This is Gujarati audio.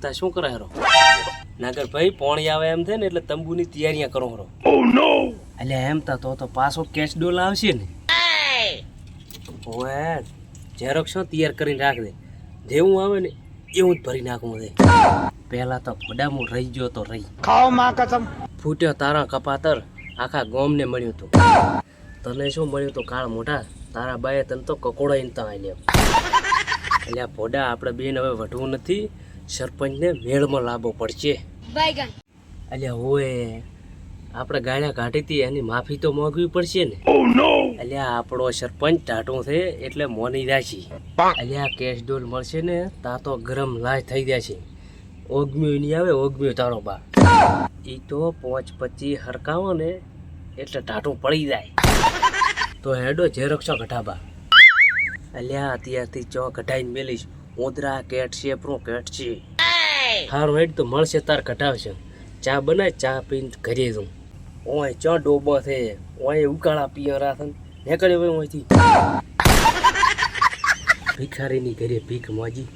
ચિંતા શું કરે હરો નાગર ભાઈ પોણી આવે એમ છે ને એટલે તંબુની તૈયારીયા કરો હરો એટલે એમ તો પાછો કેશ ડોલ આવશે ને ઓએ ઝેરોક્ષ તૈયાર કરીને રાખ દે જેવું આવે ને એવું જ ભરી નાખવું છે પહેલા તો ફોડામાં રહી ગયો તો રહી ખાઓ માં કસમ ફૂટ્યો તારા કપાતર આખા ગોમને મળ્યું તું તને શું મળ્યું તું કાળ મોટા તારા બાએ તને તો કકોડાઈને તો આલ્યો એટલે ફોડા આપણે બેન હવે વઢવું નથી સરપંચને મેળમાં લાવવો પડશે એટલે ઓએ આપણે ગાળ્યા કાઢી હતી એની માફી તો માંગવી પડશે ને એટલે આપણો સરપંચ ટાટું છે એટલે મોની રાશી એટલે આ કેશ ડોલ મળશે ને તા તો ગરમ લાશ થઈ જશે ઓગમ્યું નહીં આવે ઓગમ્યું તારો બા એ તો 5-25 હરકાવો ને એટલે ટાટું પડી જાય તો હેડો ઝેરોક્ષો ઘટાબા અલ્યા અત્યારથી ચો ઘટાઈને મેલીશ ઉદરા કેટ છે પ્રો કેટ છે હારું હેડ તો મળશે તાર ઘટાવશે ચા બનાય ચા પીને ઘરે જઉં ઓય ચો ડોબો છે ઓય ઉકાળા પિયરા છે નીકળ્યો હોય ઓયથી ભિખારીની ઘરે ભીખ મોજી